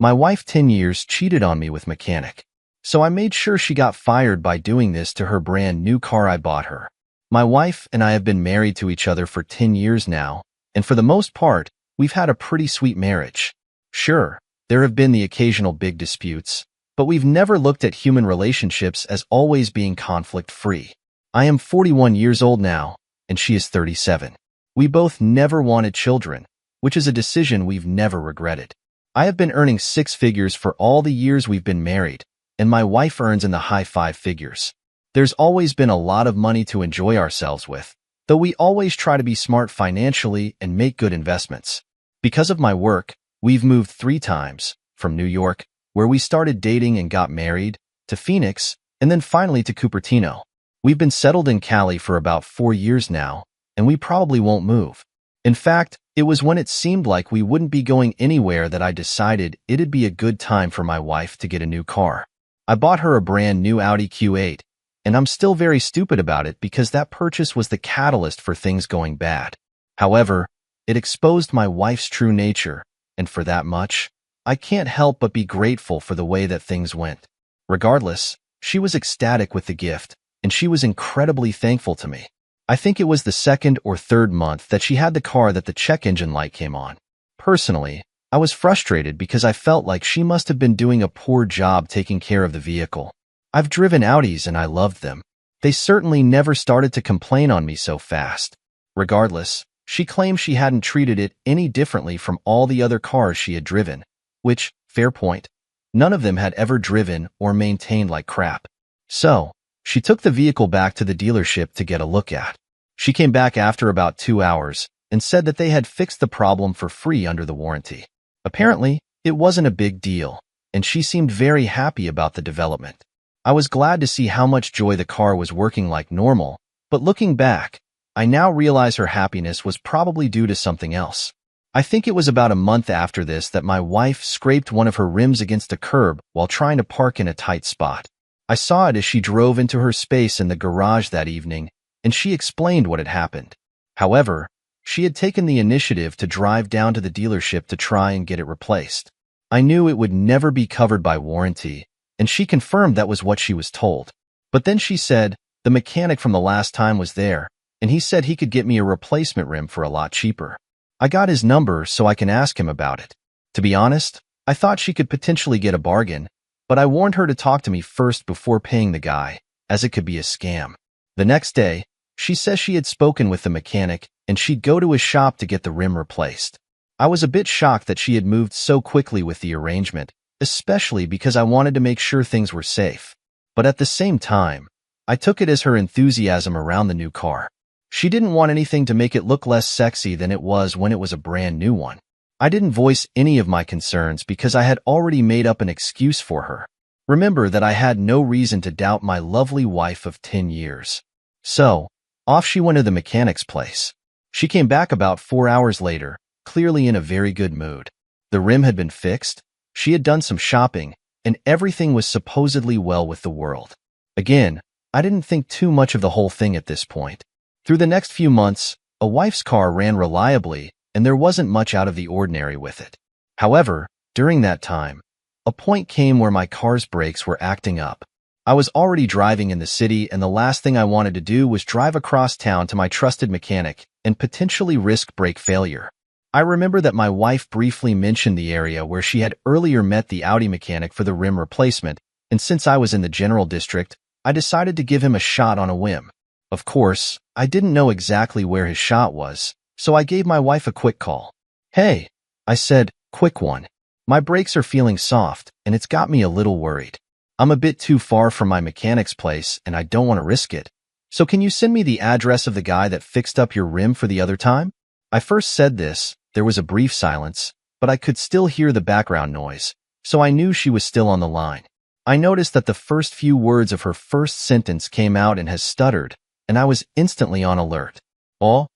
My wife 10 years cheated on me with mechanic. So I made sure she got fired by doing this to her brand new car I bought her. My wife and I have been married to each other for 10 years now, and for the most part, we've had a pretty sweet marriage. Sure, there have been the occasional big disputes, but we've never looked at human relationships as always being conflict-free. I am 41 years old now, and she is 37. We both never wanted children, which is a decision we've never regretted. I have been earning six figures for all the years we've been married, and my wife earns in the high five figures. There's always been a lot of money to enjoy ourselves with, though we always try to be smart financially and make good investments. Because of my work, we've moved 3 times, from New York, where we started dating and got married, to Phoenix, and then finally to Cupertino. We've been settled in Cali for about 4 years now, and we probably won't move. In fact, it was when it seemed like we wouldn't be going anywhere that I decided it'd be a good time for my wife to get a new car. I bought her a brand new Audi Q8, and I'm still very stupid about it because that purchase was the catalyst for things going bad. However, it exposed my wife's true nature, and for that much, I can't help but be grateful for the way that things went. Regardless, she was ecstatic with the gift, and she was incredibly thankful to me. I think it was the 2nd or 3rd month that she had the car that the check engine light came on. Personally, I was frustrated because I felt like she must have been doing a poor job taking care of the vehicle. I've driven Audis and I loved them. They certainly never started to complain on me so fast. Regardless, she claimed she hadn't treated it any differently from all the other cars she had driven, which, fair point, none of them had ever driven or maintained like crap. So, she took the vehicle back to the dealership to get a look at. She came back after about 2 hours and said that they had fixed the problem for free under the warranty. Apparently, it wasn't a big deal, and she seemed very happy about the development. I was glad to see how much joy the car was working like normal, but looking back, I now realize her happiness was probably due to something else. I think it was about a month after this that my wife scraped one of her rims against a curb while trying to park in a tight spot. I saw it as she drove into her space in the garage that evening, and she explained what had happened. However, she had taken the initiative to drive down to the dealership to try and get it replaced. I knew it would never be covered by warranty, and she confirmed that was what she was told. But then she said the mechanic from the last time was there, and he said he could get me a replacement rim for a lot cheaper. I got his number so I can ask him about it. To be honest, I thought she could potentially get a bargain, but I warned her to talk to me first before paying the guy, as it could be a scam. The next day, she says she had spoken with the mechanic and she'd go to his shop to get the rim replaced. I was a bit shocked that she had moved so quickly with the arrangement, especially because I wanted to make sure things were safe. But at the same time, I took it as her enthusiasm around the new car. She didn't want anything to make it look less sexy than it was when it was a brand new one. I didn't voice any of my concerns because I had already made up an excuse for her. Remember that I had no reason to doubt my lovely wife of 10 years. So, off she went to the mechanic's place. She came back about 4 hours later, clearly in a very good mood. The rim had been fixed, she had done some shopping, and everything was supposedly well with the world. Again, I didn't think too much of the whole thing at this point. Through the next few months, a wife's car ran reliably, and there wasn't much out of the ordinary with it. However, during that time, a point came where my car's brakes were acting up. I was already driving in the city, and the last thing I wanted to do was drive across town to my trusted mechanic and potentially risk brake failure. I remember that my wife briefly mentioned the area where she had earlier met the Audi mechanic for the rim replacement, and since I was in the general district, I decided to give him a shot on a whim. Of course, I didn't know exactly where his shot was, so I gave my wife a quick call. "Hey," I said, "quick one. My brakes are feeling soft, and it's got me a little worried. I'm a bit too far from my mechanic's place, and I don't want to risk it. So can you send me the address of the guy that fixed up your rim for the other time?" I first said this, there was a brief silence, but I could still hear the background noise, so I knew she was still on the line. I noticed that the first few words of her first sentence came out and has stuttered, and I was instantly on alert. "Oh,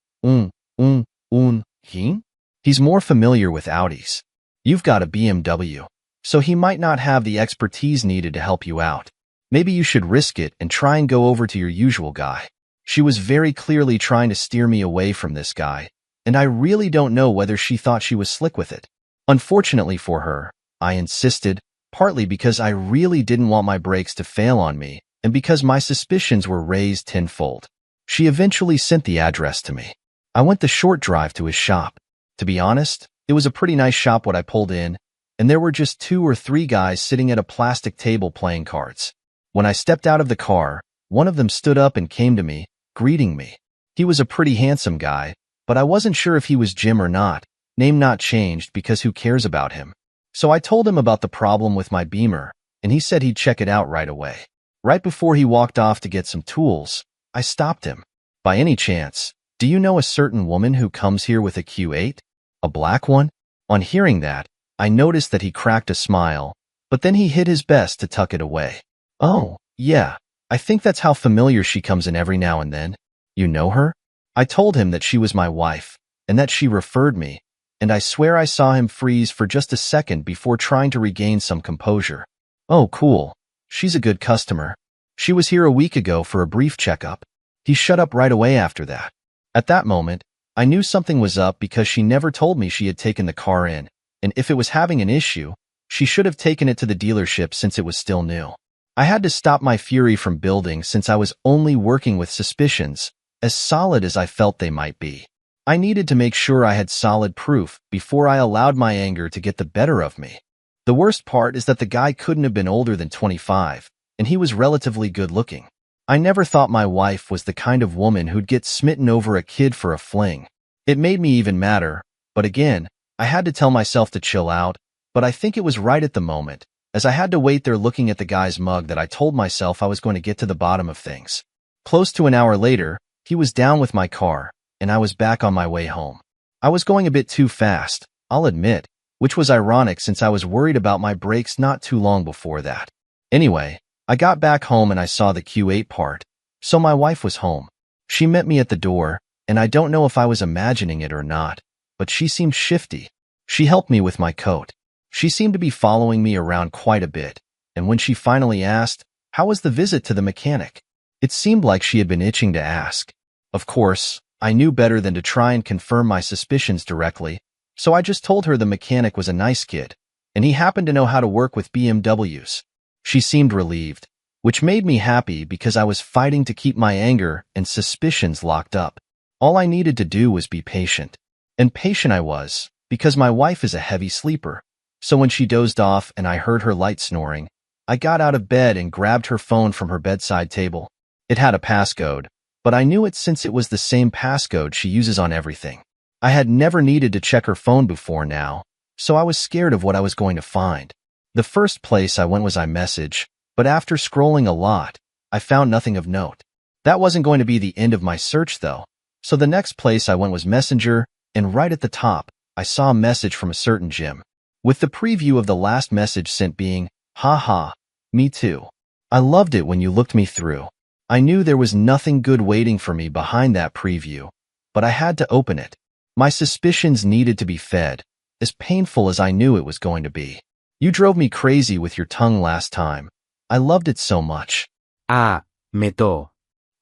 he? He's more familiar with Audis. You've got a BMW, so he might not have the expertise needed to help you out. Maybe you should risk it and try and go over to your usual guy." She was very clearly trying to steer me away from this guy, and I really don't know whether she thought she was slick with it. Unfortunately for her, I insisted, partly because I really didn't want my brakes to fail on me, and because my suspicions were raised tenfold. She eventually sent the address to me. I went the short drive to his shop. To be honest, it was a pretty nice shop what I pulled in, and there were just 2 or 3 guys sitting at a plastic table playing cards. When I stepped out of the car, one of them stood up and came to me, greeting me. He was a pretty handsome guy, but I wasn't sure if he was Jim or not. Name not changed because who cares about him? So I told him about the problem with my Beamer, and he said he'd check it out right away. Right before he walked off to get some tools, I stopped him. By any chance, do you know a certain woman who comes here with a Q8? A black one? On hearing that, I noticed that he cracked a smile, but then he did his best to tuck it away. Oh, yeah, I think that's how familiar she comes in every now and then. You know her? I told him that she was my wife, and that she referred me, and I swear I saw him freeze for just a second before trying to regain some composure. Oh, cool. She's a good customer. She was here a week ago for a brief checkup. He shut up right away after that. At that moment, I knew something was up because she never told me she had taken the car in, and if it was having an issue, she should have taken it to the dealership since it was still new. I had to stop my fury from building since I was only working with suspicions, as solid as I felt they might be. I needed to make sure I had solid proof before I allowed my anger to get the better of me. The worst part is that the guy couldn't have been older than 25, and he was relatively good-looking. I never thought my wife was the kind of woman who'd get smitten over a kid for a fling. It made me even madder, but again, I had to tell myself to chill out, but I think it was right at the moment, as I had to wait there looking at the guy's mug that I told myself I was going to get to the bottom of things. Close to an hour later, he was down with my car, and I was back on my way home. I was going a bit too fast, I'll admit, which was ironic since I was worried about my brakes not too long before that. Anyway, I got back home and I saw the Q8 part, so my wife was home. She met me at the door, and I don't know if I was imagining it or not, but she seemed shifty. She helped me with my coat. She seemed to be following me around quite a bit, and when she finally asked, "How was the visit to the mechanic?" It seemed like she had been itching to ask. Of course, I knew better than to try and confirm my suspicions directly, so I just told her the mechanic was a nice kid, and he happened to know how to work with BMWs. She seemed relieved, which made me happy because I was fighting to keep my anger and suspicions locked up. All I needed to do was be patient. And patient I was, because my wife is a heavy sleeper. So when she dozed off and I heard her light snoring, I got out of bed and grabbed her phone from her bedside table. It had a passcode, but I knew it since it was the same passcode she uses on everything. I had never needed to check her phone before now, so I was scared of what I was going to find. The first place I went was iMessage, but after scrolling a lot, I found nothing of note. That wasn't going to be the end of my search though, so the next place I went was Messenger, and right at the top, I saw a message from a certain Jim, with the preview of the last message sent being, "Haha, me too. I loved it when you looked me through." I knew there was nothing good waiting for me behind that preview, but I had to open it. My suspicions needed to be fed, as painful as I knew it was going to be. You drove me crazy with your tongue last time. I loved it so much. Meto.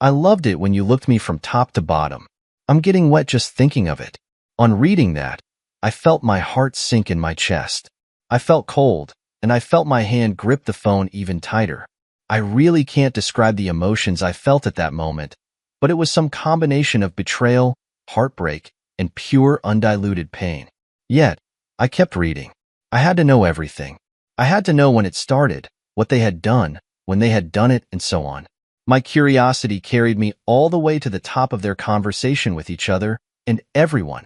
I loved it when you looked me from top to bottom. I'm getting wet just thinking of it. On reading that, I felt my heart sink in my chest. I felt cold, and I felt my hand grip the phone even tighter. I really can't describe the emotions I felt at that moment, but it was some combination of betrayal, heartbreak, and pure undiluted pain. Yet, I kept reading. I had to know everything. I had to know when it started, what they had done, when they had done it, and so on. My curiosity carried me all the way to the top of their conversation with each other and everyone.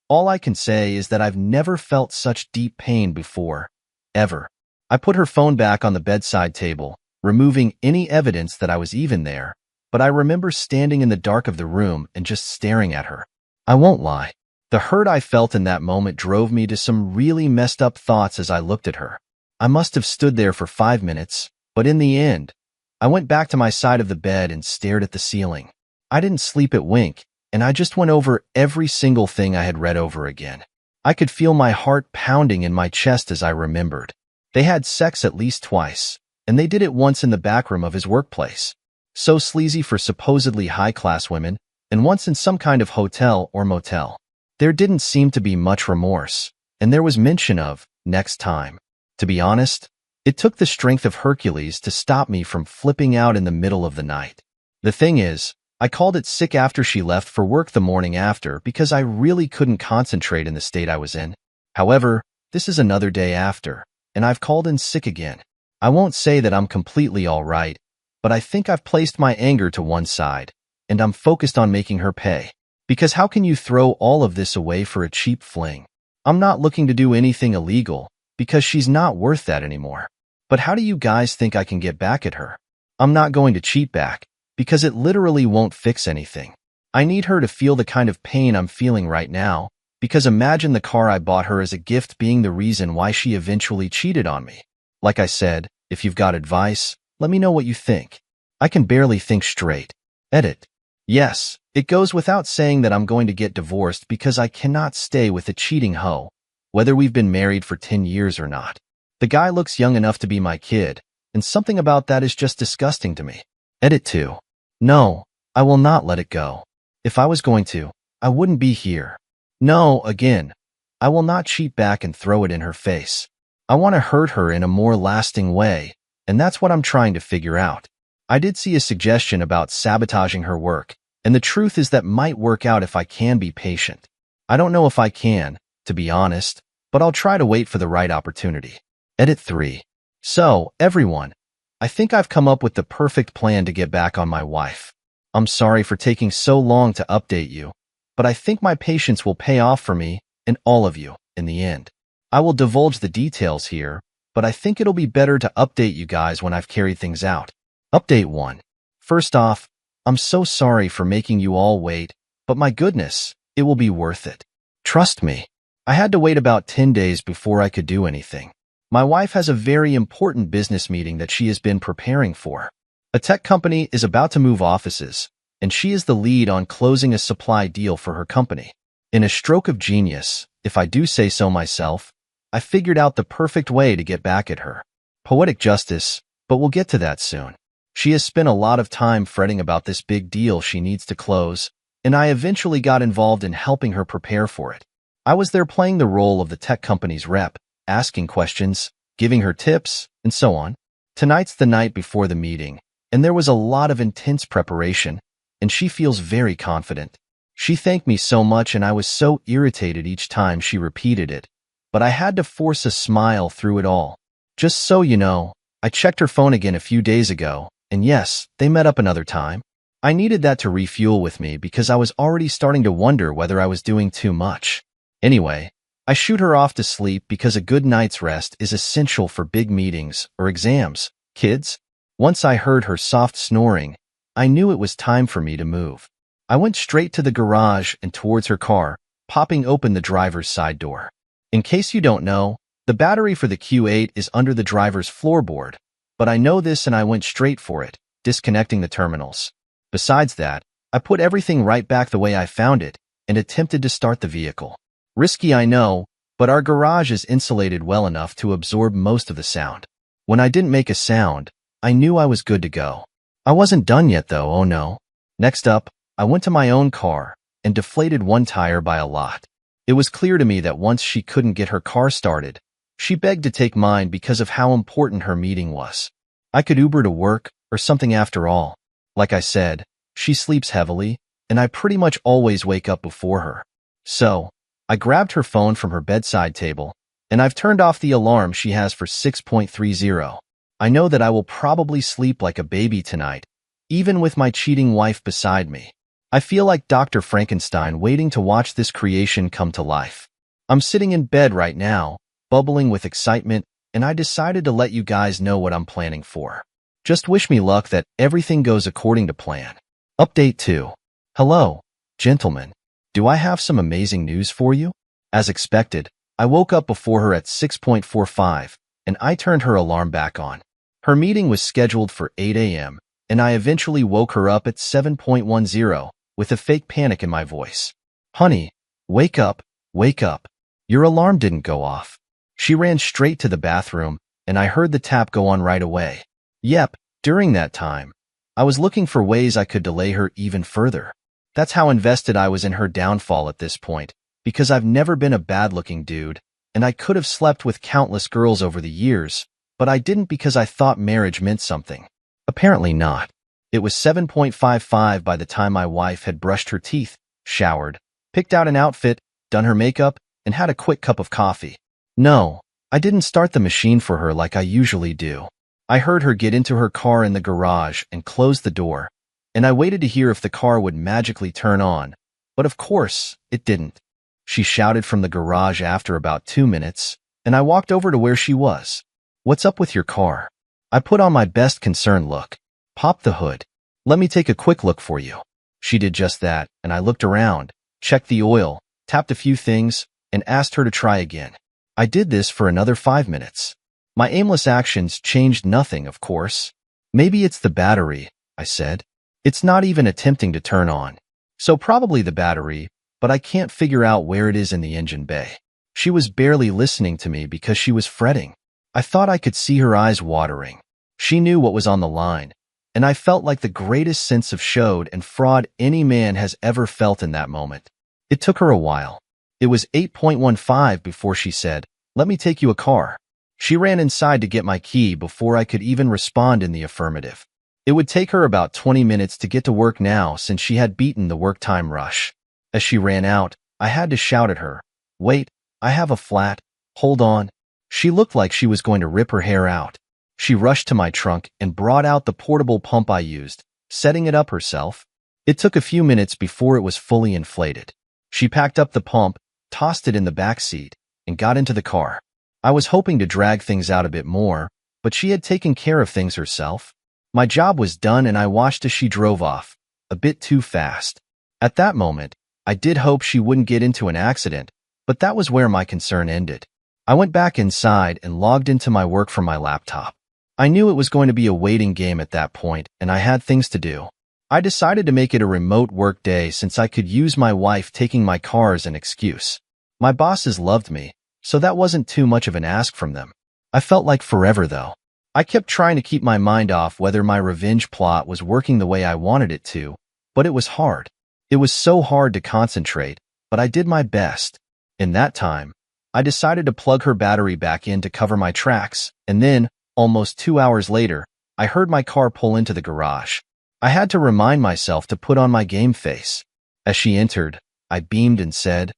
All I can say is that I've never felt such deep pain before, ever. I put her phone back on the bedside table, removing any evidence that I was even there, but I remember standing in the dark of the room and just staring at her. I won't lie. The hurt I felt in that moment drove me to some really messed up thoughts as I looked at her. I must have stood there for 5 minutes, but in the end, I went back to my side of the bed and stared at the ceiling. I didn't sleep at wink, and I just went over every single thing I had read over again. I could feel my heart pounding in my chest as I remembered. They had sex at least twice, and they did it once in the back room of his workplace. So sleazy for supposedly high-class women, and once in some kind of hotel or motel. There didn't seem to be much remorse, and there was mention of next time. To be honest, it took the strength of Hercules to stop me from flipping out in the middle of the night. The thing is, I called it sick after she left for work the morning after because I really couldn't concentrate in the state I was in. However, this is another day after, and I've called in sick again. I won't say that I'm completely all right, but I think I've placed my anger to one side, and I'm focused on making her pay. Because how can you throw all of this away for a cheap fling? I'm not looking to do anything illegal, because she's not worth that anymore. But how do you guys think I can get back at her? I'm not going to cheat back, because it literally won't fix anything. I need her to feel the kind of pain I'm feeling right now, because imagine the car I bought her as a gift being the reason why she eventually cheated on me. Like I said, if you've got advice, let me know what you think. I can barely think straight. Edit. Yes, it goes without saying that I'm going to get divorced because I cannot stay with a cheating hoe, whether we've been married for 10 years or not. The guy looks young enough to be my kid, and something about that is just disgusting to me. Edit 2. No, I will not let it go. If I was going to, I wouldn't be here. No, again, I will not cheat back and throw it in her face. I want to hurt her in a more lasting way, and that's what I'm trying to figure out. I did see a suggestion about sabotaging her work, and the truth is that might work out if I can be patient. I don't know if I can, to be honest, but I'll try to wait for the right opportunity. Edit 3. So, everyone, I think I've come up with the perfect plan to get back on my wife. I'm sorry for taking so long to update you, but I think my patience will pay off for me and all of you in the end. I will divulge the details here, but I think it'll be better to update you guys when I've carried things out. Update 1. First off, I'm so sorry for making you all wait, but my goodness, it will be worth it. Trust me. I had to wait about 10 days before I could do anything. My wife has a very important business meeting that she has been preparing for. A tech company is about to move offices, and she is the lead on closing a supply deal for her company. In a stroke of genius, if I do say so myself, I figured out the perfect way to get back at her. Poetic justice, but we'll get to that soon. She has spent a lot of time fretting about this big deal she needs to close, and I eventually got involved in helping her prepare for it. I was there playing the role of the tech company's rep, asking questions, giving her tips, and so on. Tonight's the night before the meeting, and there was a lot of intense preparation, and she feels very confident. She thanked me so much and I was so irritated each time she repeated it, but I had to force a smile through it all. Just so you know, I checked her phone again a few days ago, and yes, they met up another time. I needed that to refuel with me because I was already starting to wonder whether I was doing too much. Anyway, I shoot her off to sleep because a good night's rest is essential for big meetings or exams, kids. Once I heard her soft snoring, I knew it was time for me to move. I went straight to the garage and towards her car, popping open the driver's side door. In case you don't know, the battery for the Q8 is under the driver's floorboard, but I know this and I went straight for it, disconnecting the terminals. Besides that, I put everything right back the way I found it and attempted to start the vehicle. Risky, I know, but our garage is insulated well enough to absorb most of the sound. When I didn't make a sound, I knew I was good to go. I wasn't done yet though, oh no. Next up, I went to my own car and deflated one tire by a lot. It was clear to me that once she couldn't get her car started, she begged to take mine because of how important her meeting was. I could Uber to work or something after all. Like I said, she sleeps heavily, and I pretty much always wake up before her. So, I grabbed her phone from her bedside table, and I've turned off the alarm she has for 6.30. I know that I will probably sleep like a baby tonight, even with my cheating wife beside me. I feel like Dr. Frankenstein waiting to watch this creation come to life. I'm sitting in bed right now, bubbling with excitement, and I decided to let you guys know what I'm planning for. Just wish me luck that everything goes according to plan. Update 2. Hello, gentlemen. Do I have some amazing news for you? As expected, I woke up before her at 6:45, and I turned her alarm back on. Her meeting was scheduled for 8 a.m., and I eventually woke her up at 7:10 with a fake panic in my voice. Honey, wake up, wake up. Your alarm didn't go off. She ran straight to the bathroom, and I heard the tap go on right away. Yep, during that time, I was looking for ways I could delay her even further. That's how invested I was in her downfall at this point, because I've never been a bad-looking dude, and I could have slept with countless girls over the years, but I didn't because I thought marriage meant something. Apparently not. It was 7:55 by the time my wife had brushed her teeth, showered, picked out an outfit, done her makeup, and had a quick cup of coffee. No, I didn't start the machine for her like I usually do. I heard her get into her car in the garage and close the door, and I waited to hear if the car would magically turn on, but of course, it didn't. She shouted from the garage after about 2 minutes, and I walked over to where she was. "What's up with your car?" I put on my best concerned look. "Pop the hood. Let me take a quick look for you." She did just that, and I looked around, checked the oil, tapped a few things, and asked her to try again. I did this for another 5 minutes. My aimless actions changed nothing, of course. "Maybe it's the battery," I said. "It's not even attempting to turn on. So probably the battery, but I can't figure out where it is in the engine bay." She was barely listening to me because she was fretting. I thought I could see her eyes watering. She knew what was on the line, and I felt like the greatest sense of showed and fraud any man has ever felt in that moment. It took her a while. It was 8:15 before she said, "Let me take you a car." She ran inside to get my key before I could even respond in the affirmative. It would take her about 20 minutes to get to work now since she had beaten the work time rush. As she ran out, I had to shout at her, "Wait, I have a flat, hold on." She looked like she was going to rip her hair out. She rushed to my trunk and brought out the portable pump I used, setting it up herself. It took a few minutes before it was fully inflated. She packed up the pump, tossed it in the back seat, and got into the car. I was hoping to drag things out a bit more, but she had taken care of things herself. My job was done and I watched as she drove off, a bit too fast. At that moment, I did hope she wouldn't get into an accident, but that was where my concern ended. I went back inside and logged into my work from my laptop. I knew it was going to be a waiting game at that point, and I had things to do. I decided to make it a remote work day since I could use my wife taking my car as an excuse. My bosses loved me, so that wasn't too much of an ask from them. I felt like forever, though. I kept trying to keep my mind off whether my revenge plot was working the way I wanted it to, but it was hard. It was so hard to concentrate, but I did my best. In that time, I decided to plug her battery back in to cover my tracks, and then, almost 2 hours later, I heard my car pull into the garage. I had to remind myself to put on my game face. As she entered, I beamed and said,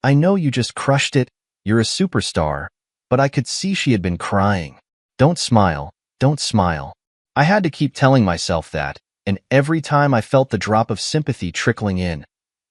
"I know you just crushed it, you're a superstar," but I could see she had been crying. "Don't smile, don't smile." I had to keep telling myself that, and every time I felt the drop of sympathy trickling in,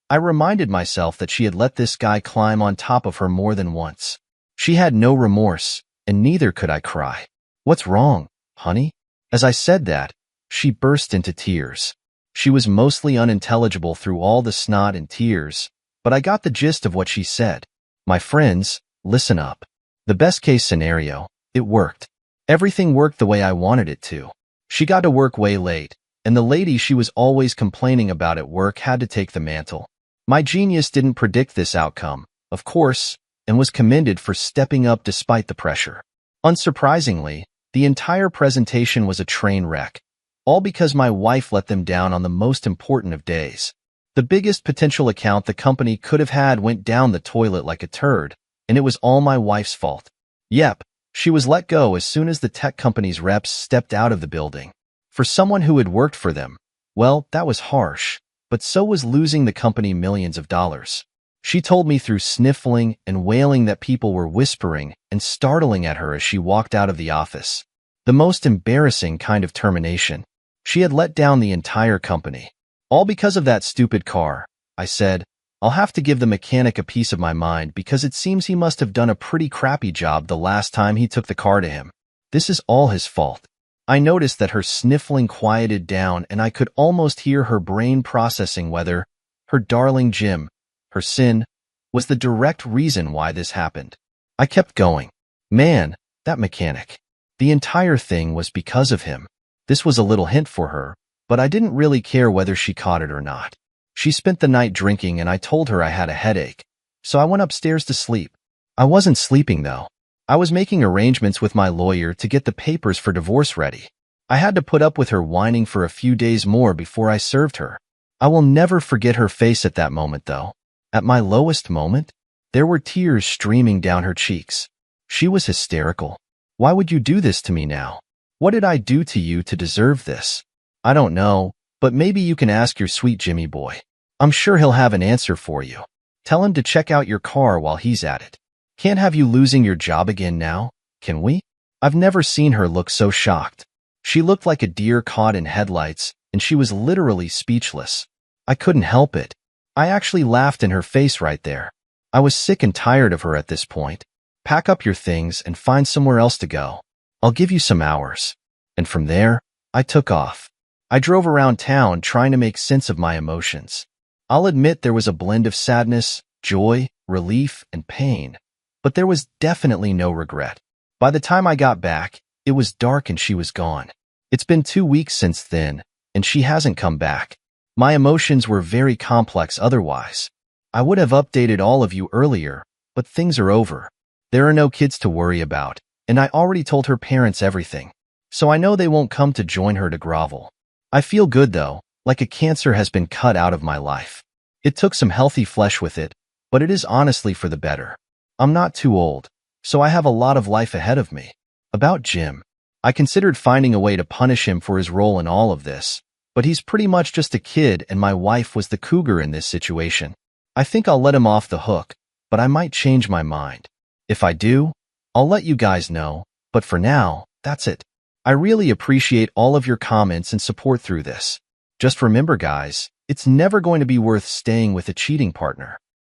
I reminded myself that she had let this guy climb on top of her more than once. She had no remorse, and neither could I cry. "What's wrong, honey?" As I said that, she burst into tears. She was mostly unintelligible through all the snot and tears, but I got the gist of what she said. "My friends, listen up. The best case scenario, it worked. Everything worked the way I wanted it to. She got to work way late, and the lady she was always complaining about at work had to take the mantle. My genius didn't predict this outcome, of course, and was commended for stepping up despite the pressure. Unsurprisingly, the entire presentation was a train wreck, all because my wife let them down on the most important of days. The biggest potential account the company could have had went down the toilet like a turd, and it was all my wife's fault. Yep, she was let go as soon as the tech company's reps stepped out of the building. For someone who had worked for them, well, that was harsh, but so was losing the company millions of dollars. She told me through sniffling and wailing that people were whispering and startling at her as she walked out of the office. The most embarrassing kind of termination. She had let down the entire company. All because of that stupid car. I said, "I'll have to give the mechanic a piece of my mind because it seems he must have done a pretty crappy job the last time he took the car to him. This is all his fault." I noticed that her sniffling quieted down and I could almost hear her brain processing whether her darling Jim, her sin, was the direct reason why this happened. I kept going. Man, that mechanic. The entire thing was because of him. This was a little hint for her, but I didn't really care whether she caught it or not. She spent the night drinking and I told her I had a headache, so I went upstairs to sleep. I wasn't sleeping though. I was making arrangements with my lawyer to get the papers for divorce ready. I had to put up with her whining for a few days more before I served her. I will never forget her face at that moment though. At my lowest moment, There were tears streaming down her cheeks. She was hysterical. Why would you do this to me now? What did I do to you to deserve this? I don't know, but maybe you can ask your sweet Jimmy boy. I'm sure he'll have an answer for you. Tell him to check out your car while he's at it. Can't have you losing your job again now, can we? I've never seen her look so shocked. She looked like a deer caught in headlights, and she was literally speechless. I couldn't help it. I actually laughed in her face right there. I was sick and tired of her at this point. Pack up your things and find somewhere else to go. I'll give you some hours. And from there, I took off. I drove around town trying to make sense of my emotions. I'll admit there was a blend of sadness, joy, relief, and pain, but there was definitely no regret. By the time I got back, it was dark and she was gone. It's been 2 weeks since then, and she hasn't come back. My emotions were very complex otherwise. I would have updated all of you earlier, but things are over. There are no kids to worry about, and I already told her parents everything, so I know they won't come to join her to grovel. I feel good though, like a cancer has been cut out of my life. It took some healthy flesh with it, but it is honestly for the better. I'm not too old, so I have a lot of life ahead of me. About Jim, I considered finding a way to punish him for his role in all of this, but he's pretty much just a kid and my wife was the cougar in this situation. I think I'll let him off the hook, but I might change my mind. If I do, I'll let you guys know, but for now, that's it. I really appreciate all of your comments and support through this. Just remember guys, it's never going to be worth staying with a cheating partner.